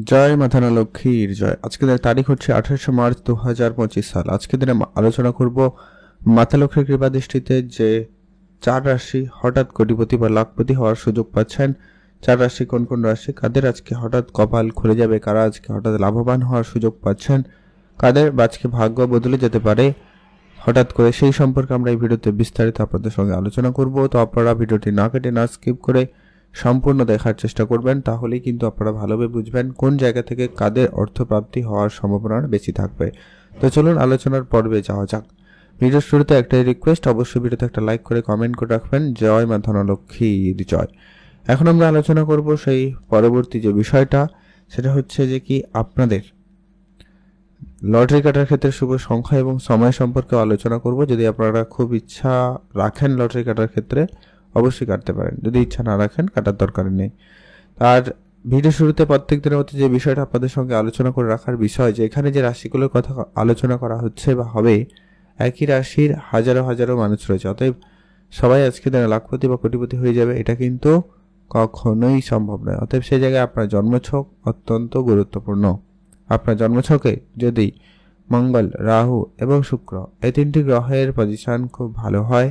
জয় মাথানা লক্ষ্মীর জয়। আজকে দিনের তারিখ হচ্ছে 28 মার্চ 2025 সাল। আজকে দিনে আলোচনা করব মাতা লক্ষ্মীর কৃপা দৃষ্টিতে যে 4 রাশি হঠাৎ কোটিপতি বা লাখপতি হওয়ার সুযোগ পাচ্ছেন। 4 রাশি কোন কোন রাশি, কাদের আজকে হঠাৎ কপাল খুলে যাবে, কারা আজকে হঠাৎ লাভবান হওয়ার সুযোগ পাচ্ছেন, কাদের আজকে ভাগ্য বদলে যেতে পারে হঠাৎ করে, সেই সম্পর্কে আমরা এই ভিডিওতে বিস্তারিত আপনাদের সঙ্গে আলোচনা করব। তো আপনারা ভিডিওটি না কেটে না স্কিপ করে সম্পূর্ণ দেখার চেষ্টা করবেন, তাহলেই কিন্তু আপনারা ভালোভাবে বুঝবেন কোন জায়গা থেকে কাদের অর্থপ্রাপ্তি হওয়ার সম্ভাবনা বেশি থাকবে। তো চলুন আলোচনার পর্বে যাওয়া যাক। ভিডিওর শুরুতে একটাই রিকোয়েস্ট, অবশ্যই ভিডিওতে একটা লাইক করে কমেন্ট করে রাখবেন জয় মা ধনলক্ষ্মীর জয়। এখন আমরা আলোচনা করব সেই পরবর্তী যে বিষয়টা, সেটা হচ্ছে যে কি আপনাদের লটারি কাটার ক্ষেত্রে শুভ সংখ্যা এবং সময় সম্পর্কে আলোচনা করব। যদি আপনারা খুব ইচ্ছা রাখেন লটারি কাটার ক্ষেত্রে, অবশ্যই কাটতে পারেন। যদি ইচ্ছা না রাখেন, কাটার দরকার নেই। আর ভিডিও শুরুতে প্রত্যেক দিনের মতো যে বিষয়টা আপনাদের সঙ্গে আলোচনা করে রাখার বিষয়, যে এখানে যে রাশিগুলোর কথা আলোচনা করা হচ্ছে বা হবে, একই রাশির হাজারো হাজারো মানুষ রয়েছে। অতএব সবাই আজকে দিনে লাখপতি বা কোটিপতি হয়ে যাবে, এটা কিন্তু কখনোই সম্ভব নয়। অতএব সেই জায়গায় আপনার জন্মছক অত্যন্ত গুরুত্বপূর্ণ। আপনার জন্মছকে যদি মঙ্গল, রাহু এবং শুক্র এই তিনটি গ্রহের পজিশন খুব ভালো হয়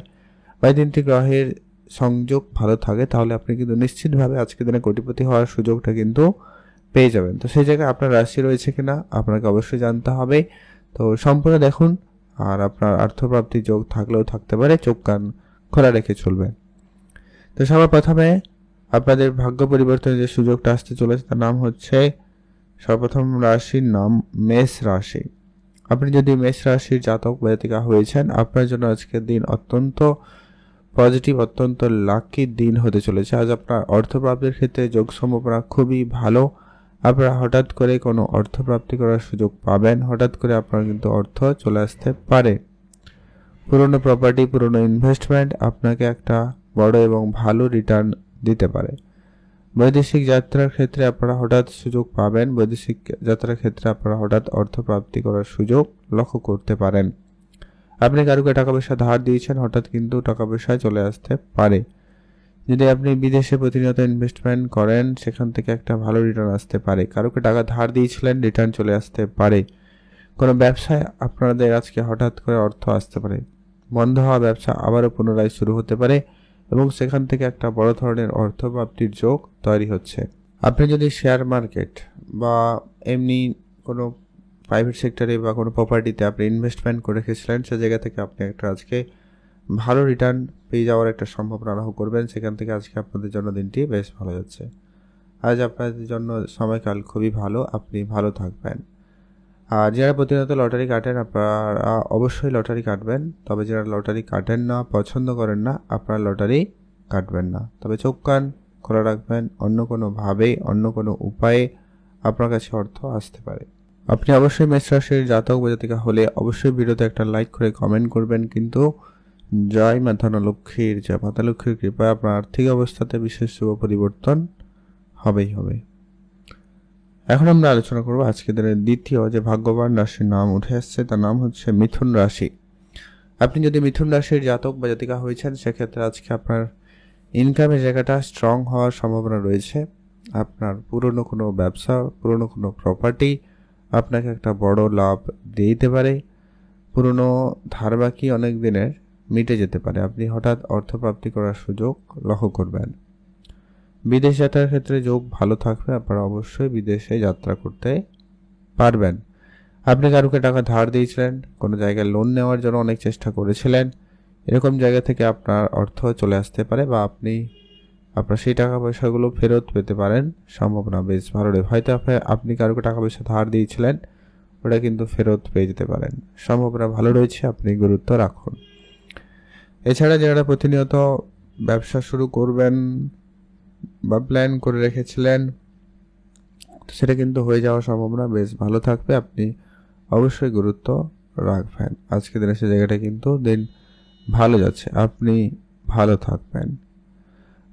বা এই তিনটি গ্রহের সংযোগ ভালো থাকে, তাহলে আপনি কিন্তু নিশ্চিতভাবে আজকের দিনে কোটিপতি হওয়ার সুযোগটা কিন্তু পেয়ে যাবেন। তো সেই জায়গায় আপনার রাশি রয়েছে কিনা আপনাকে অবশ্যই জানতে হবে। তো সম্পূর্ণ দেখুন। আর আপনার অর্থপ্রাপ্তির যোগ থাকলেও থাকতে পারে, চোখ কান খোলা রেখে চলবে। তো সবার প্রথমে আপনাদের ভাগ্য পরিবর্তনের যে সুযোগটা আসতে চলেছে তার নাম হচ্ছে, সর্বপ্রথম রাশির নাম মেষ রাশি। আপনি যদি মেষ রাশির জাতক বা জাতিকা হয়েছেন, আপনার জন্য আজকের দিন অত্যন্ত পজিটিভ, অত্যন্ত লাকি দিন হতে চলেছে। আজ আপনার অর্থপ্রাপ্তির ক্ষেত্রে যোগ সম্ভাবনা খুবই ভালো। আপনারা হঠাৎ করে কোনো অর্থপ্রাপ্তি করার সুযোগ পাবেন। হঠাৎ করে আপনার কিন্তু অর্থ চলে আসতে পারে। পুরনো প্রপার্টি, পুরনো ইনভেস্টমেন্ট আপনাকে একটা বড় এবং ভালো রিটার্ন দিতে পারে। বৈদেশিক যাত্রার ক্ষেত্রে আপনারা হঠাৎ সুযোগ পাবেন। বৈদেশিক যাত্রার ক্ষেত্রে আপনারা হঠাৎ অর্থপ্রাপ্তি করার সুযোগ লক্ষ্য করতে পারেন। আপনি কারুকে টাকা পয়সা ধার দিয়েছেন, হঠাৎ কিন্তু টাকা পয়সা চলে আসতে পারে। যদি আপনি বিদেশে প্রতিনিয়ত ইনভেস্টমেন্ট করেন, সেখান থেকে একটা ভালো রিটার্ন আসতে পারে। কারুকে টাকা ধার দিয়েছিলেন, রিটার্ন চলে আসতে পারে। কোনো ব্যবসায় আপনাদের আজকে হঠাৎ করে অর্থ আসতে পারে। বন্ধ হওয়া ব্যবসা আবারও পুনরায় শুরু হতে পারে এবং সেখান থেকে একটা বড় ধরনের অর্থপ্রাপ্তির যোগ তৈরি হচ্ছে। আপনি যদি শেয়ার মার্কেট বা এমনি কোনো প্রাইভেট সেক্টরে বা কোনো প্রপার্টিতে আপনি ইনভেস্টমেন্ট করে রেখেছিলেন, সে জায়গা থেকে আপনি একটা আজকে ভালো রিটার্ন পেয়ে যাওয়ার একটা সম্ভাবনা লাভ করবেন। সেখান থেকে আজকে আপনাদের জন্য দিনটি বেশ ভালো যাচ্ছে। আজ আপনাদের জন্য সময়কাল খুবই ভালো, আপনি ভালো থাকবেন। আর যারা প্রতিনিয়ত লটারি কাটেন, আপনারা অবশ্যই লটারি কাটবেন। তবে যারা লটারি কাটেন না, পছন্দ করেন না, আপনারা লটারি কাটবেন না। তবে চোখ কান খোলা রাখবেন, অন্য কোনোভাবে, অন্য কোনো উপায়ে আপনার কাছে অর্থ আসতে পারে। আপনি অবশ্যই মেষ রাশির জাতক বা জাতিকা হলে অবশ্যই ভিডিওতে একটা লাইক করে কমেন্ট করবেন। কিন্তু জয় মা ধনলক্ষ্মীর জয়। মাতা লক্ষ্মীর কৃপায় আপনার আর্থিক অবস্থাতে বিশেষ শুভ পরিবর্তন হবেই হবে। এখন আমরা আলোচনা করব আজকে দিনের দ্বিতীয় যে ভাগ্যবান রাশির নাম উঠে আসছে, তার নাম হচ্ছে মিথুন রাশি। আপনি যদি মিথুন রাশির জাতক বা জাতিকা হয়েছেন, সেক্ষেত্রে আজকে আপনার ইনকামের জায়গাটা স্ট্রং হওয়ার সম্ভাবনা রয়েছে। আপনার পুরনো কোনো ব্যবসা, পুরনো কোনো প্রপার্টি আপনাকে একটা বড় লাভ দিতে পারে। পুরনো ধার বাকি অনেক দিনের মিটে যেতে পারে। আপনি হঠাৎ অর্থপ্রাপ্তি করার সুযোগ লক্ষ্য করবেন। বিদেশ যাত্রার ক্ষেত্রে যোগ ভালো থাকবে, আপনারা অবশ্যই বিদেশে যাত্রা করতে পারবেন। আপনি কারুকে টাকা ধার দিয়েছিলেন, কোনো জায়গায় লোন নেওয়ার জন্য অনেক চেষ্টা করেছিলেন, এরকম জায়গা থেকে আপনার অর্থ চলে আসতে পারে বা আপনি আপনার সেই টাকা পয়সাগুলো ফেরত পেতে পারেন। সম্ভাবনা বেশ ভালো রয়েছে। হয়তো আপনি কারুকে টাকা পয়সা ধার দিয়েছিলেন, ওটা কিন্তু ফেরত পেয়ে যেতে পারেন। সম্ভাবনা ভালো রয়েছে, আপনি গুরুত্ব রাখুন। এছাড়া যারা প্রতিনিয়ত ব্যবসা শুরু করবেন বা প্ল্যান করে রেখেছিলেন, সেটা কিন্তু হয়ে যাওয়ার সম্ভাবনা বেশ ভালো থাকবে। আপনি অবশ্যই গুরুত্ব রাখবেন। আজকে দিনে সে জায়গাটা কিন্তু দিন ভালো যাচ্ছে, আপনি ভালো থাকবেন।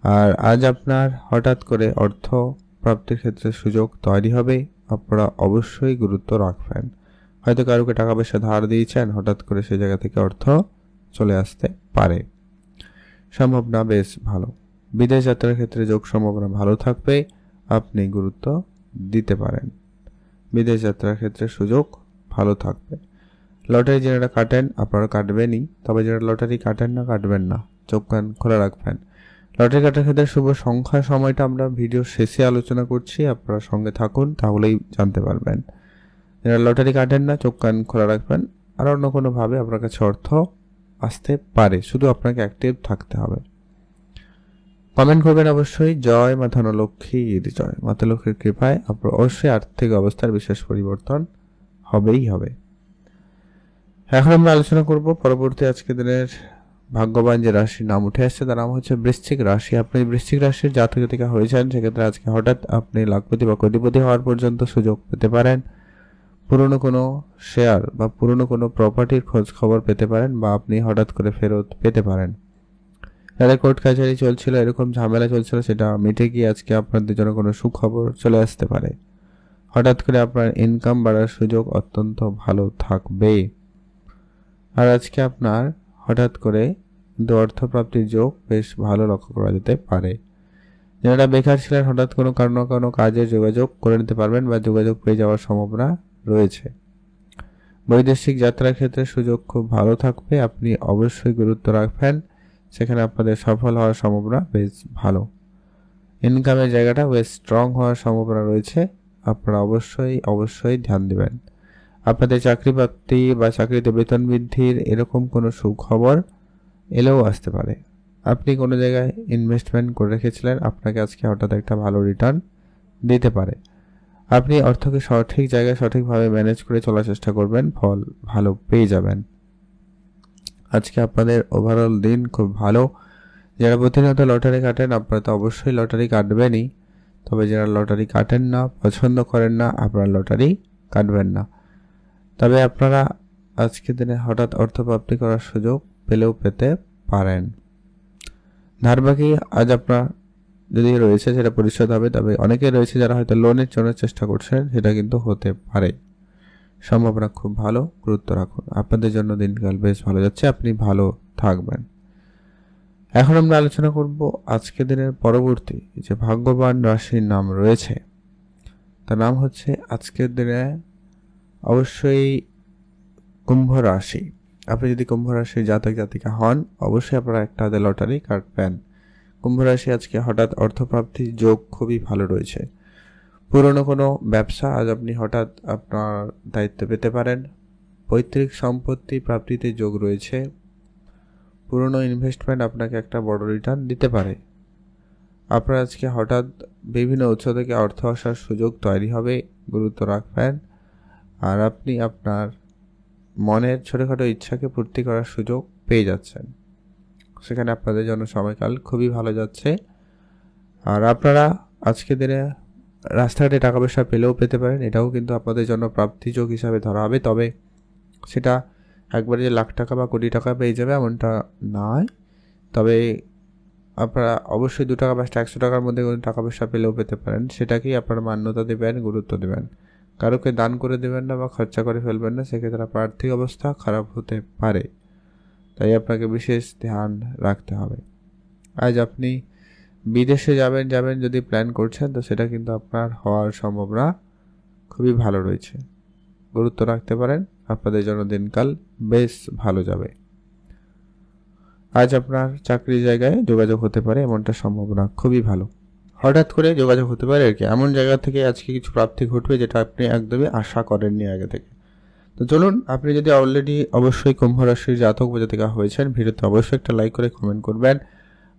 আর আজ আপনার হঠাৎ করে অর্থ প্রাপ্তির ক্ষেত্রে সুযোগ তৈরি হবে, আপনারা অবশ্যই গুরুত্ব রাখবেন। হয়তো কারুকে টাকা পয়সা ধার দিয়েছেন, হঠাৎ করে সে জায়গা থেকে অর্থ চলে আসতে পারে। সম্ভাবনা বেশ ভালো। বিদেশ যাত্রার ক্ষেত্রে যোগ সম্ভাবনা ভালো থাকবে, আপনি গুরুত্ব দিতে পারেন। বিদেশ যাত্রার ক্ষেত্রে সুযোগ ভালো থাকবে। লটারি যারা কাটেন আপনারা কাটবেনই, তবে যারা লটারি কাটেন না কাটবেন না, চোখ কান খোলা রাখবেন। লটারি কাটার ক্ষেত্রে শুভ সংখ্যা সময়টা আমরা ভিডিওর শেষে আলোচনা করছি, আপনারা সঙ্গে থাকুন, তাহলেই জানতে পারবেন। যারা লটারি কাটেন না চোখ কান খোলা রাখবেন। আর অন্য কোনোভাবে আপনার কাছে অর্থ আসতে পারে, শুধু আপনাকে অ্যাক্টিভ থাকতে হবে। কমেন্ট করবেন অবশ্যই। জয় মা ধনলক্ষ্মীর জয়। মাতা লক্ষ্মীর কৃপায় আপনার অবশ্যই আর্থিক অবস্থার বিশেষ পরিবর্তন হবেই হবে। এখন আমরা আলোচনা করব পরবর্তী আজকে দিনের ভাগ্যবান যে রাশির নাম উঠে আসছে তার নাম হচ্ছে বৃশ্চিক রাশি। আপনি বৃশ্চিক রাশির জাতক জাতিকা হয়েছেন, সেক্ষেত্রে আজকে হঠাৎ আপনি লাখপতি বা কোটিপতি হওয়ার পর্যন্ত সুযোগ পেতে পারেন। পুরনো কোনো শেয়ার বা পুরনো কোনো প্রপার্টির খোঁজ খবর পেতে পারেন, বা আপনি হঠাৎ করে ফেরত পেতে পারেন। যাদের কোর্ট কাছারি চলছিল, এরকম ঝামেলা চলছিল, সেটা মিটে গিয়ে আজকে আপনাদের জন্য কোনো সুখবর চলে আসতে পারে। হঠাৎ করে আপনার ইনকাম বাড়ার সুযোগ অত্যন্ত ভালো থাকবে। আর আজকে আপনার হঠাৎ করে অর্থপ্রাপ্তির যোগ বেশ ভালো লক্ষ্য করা যেতে পারে। যারা বেকার ছিলেন হঠাৎ কোনো কোনো কাজে যোগাযোগ করে নিতে পারবেন বা যোগাযোগ পেয়ে যাওয়ার সম্ভাবনা রয়েছে। বৈদেশিক যাত্রার ক্ষেত্রে সুযোগ খুব ভালো থাকবে, আপনি অবশ্যই গুরুত্ব রাখবেন, সেখানে আপনাদের সফল হওয়ার সম্ভাবনা বেশ ভালো। ইনকামের জায়গাটা বেশ স্ট্রং হওয়ার সম্ভাবনা রয়েছে, আপনারা অবশ্যই ধ্যান দিবেন। আপনাদের চাকরি প্রাপ্তি বা চাকরিতে বেতন বৃদ্ধির এরকম কোনো সুখবর এলেও আসতে পারে। আপনি কোনো জায়গায় ইনভেস্টমেন্ট করে রেখেছিলেন, আপনাকে আজকে হঠাৎ একটা ভালো রিটার্ন দিতে পারে। আপনি অর্থকে সঠিক জায়গায় সঠিকভাবে ম্যানেজ করে চলার চেষ্টা করবেন, ফল ভালো পেয়ে যাবেন। আজকে আপনাদের ওভারঅল দিন খুব ভালো। যারা প্রতিনিয়ত লটারি কাটেন আপনারা তো অবশ্যই লটারি কাটবেনই, তবে যারা লটারি কাটেন না, পছন্দ করেন না, আপনারা লটারি কাটবেন না। তবে আপনারা আজকে দিনে হঠাৎ অর্থপ্রাপ্তি করার সুযোগ পেলেও পেতে পারেন। ধারবাকি আজ আপনার যদি রয়েছে সেটা পরিশোধ হবে, তবে অনেকে রয়েছে যারা হয়তো লোনের জন্য চেষ্টা করছেন, সেটা কিন্তু হতে পারে। সম্ভাবনা খুব ভালো, গুরুত্ব রাখুন। আপনাদের জন্য দিনকাল বেশ ভালো যাচ্ছে, আপনি ভালো থাকবেন। এখন আমরা আলোচনা করব আজকে দিনের পরবর্তী যে ভাগ্যবান রাশির নাম রয়েছে, তার নাম হচ্ছে আজকের দিনে অবশ্যই কুম্ভ রাশি। আপনি যদি কুম্ভ রাশির জাতক জাতিকা হন, অবশ্যই আপনারা একটা হাতে লটারি কাটবেন। কুম্ভ রাশি আজকে হঠাৎ অর্থপ্রাপ্তির যোগ খুবই ভালো রয়েছে। পুরনো কোনো ব্যবসা আজ আপনি হঠাৎ আপনার দায়িত্বে পেতে পারেন। পৈতৃক সম্পত্তি প্রাপ্তিতে যোগ রয়েছে। পুরনো ইনভেস্টমেন্ট আপনাকে একটা বড় রিটার্ন দিতে পারে। আপনার আজকে হঠাৎ বিভিন্ন উৎস থেকে অর্থ আসার সুযোগ তৈরি হবে, গুরুত্ব রাখবেন। আর আপনি আপনার মনের ছোটোখাটো ইচ্ছাকে পূর্তি করার সুযোগ পেয়ে যাচ্ছেন, সেখানে আপনাদের জন্য সময়কাল খুবই ভালো যাচ্ছে। আর আপনারা আজকে দিনে রাস্তাঘাটে টাকা পয়সা পেলেও পেতে পারেন, এটাও কিন্তু আপনাদের জন্য প্রাপ্তিযোগ হিসাবে ধরা হবে। তবে সেটা একবারে যে লাখ টাকা বা কোটি টাকা পেয়ে যাবে এমনটা নয়, তবে আপনারা অবশ্যই 2 টাকা বা 100 টাকার মধ্যে কোনো টাকা পয়সা পেলেও পেতে পারেন। সেটাকেই আপনারা মান্যতা দেবেন, গুরুত্ব দেবেন। কারোকে দান করে দেবেন না বা খরচা করে ফেলবেন না, সেক্ষেত্রে আপনার আর্থিক অবস্থা খারাপ হতে পারে, তাই আপনাকে বিশেষ ধ্যান রাখতে হবে। আজ আপনি বিদেশে যাবেন যদি প্ল্যান করছেন, তো সেটা কিন্তু আপনার হওয়ার সম্ভাবনা খুবই ভালো রয়েছে, গুরুত্ব রাখতে পারেন। আপনাদের জন্য দিনকাল বেশ ভালো যাবে। আজ আপনার চাকরির জায়গায় যোগাযোগ হতে পারে, এমনটা সম্ভাবনা খুবই ভালো। হঠাৎ করে যোগাযোগ হতে পারে আর কি, এমন জায়গা থেকে আজকে কিছু প্রাপ্তি ঘটবে যেটা আপনি একদমই আশা করেননি আগে থেকে। তো চলুন, আপনি যদি অলরেডি অবশ্যই কুম্ভ রাশির জাতক বা জাতিকা হয়েছেন, ভিডিওতে অবশ্যই একটা লাইক করে কমেন্ট করবেন।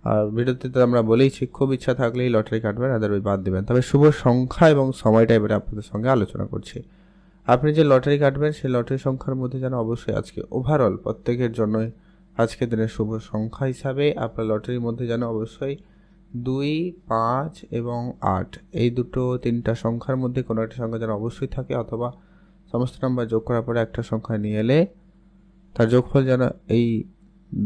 আর ভিডিওতে তো আমরা বলেইছি খুব ইচ্ছা থাকলেই লটারি কাটবেন, আদারওয়াইজ বাদ দেবেন। তবে শুভ সংখ্যা এবং সময়টা এবারে আপনাদের সঙ্গে আলোচনা করছি। আপনি যে লটারি কাটবেন সেই লটারি সংখ্যার মধ্যে যেন অবশ্যই আজকে ওভারঅল প্রত্যেকের জন্যই আজকের দিনের শুভ সংখ্যা হিসাবে আপনার লটারির মধ্যে যেন অবশ্যই 2, 5 এবং 8 এই দুটো 3টা সংখ্যার মধ্যে কোনো একটা সংখ্যা যেন অবশ্যই থাকে, অথবা সমস্ত নাম্বার যোগ করার পরে একটা সংখ্যা নিয়ে এলে তার যোগফল যেন এই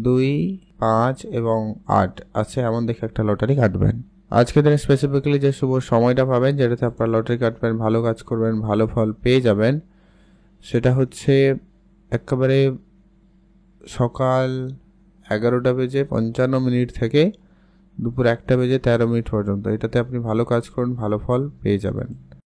2, 5 এবং 8 আছে এমন দেখে একটা লটারি কাটবেন। আজকের দিনে স্পেসিফিক্যালি যে শুভ সময়টা পাবেন, যেটাতে আপনার লটারি কাটবেন, ভালো কাজ করবেন, ভালো ফল পেয়ে যাবেন, সেটা হচ্ছে একেবারে সকাল 11:55 থেকে দুপুর 1:13 পর্যন্ত। এটাতে আপনি ভালো কাজ করুন, ভালো ফল পেয়ে যাবেন।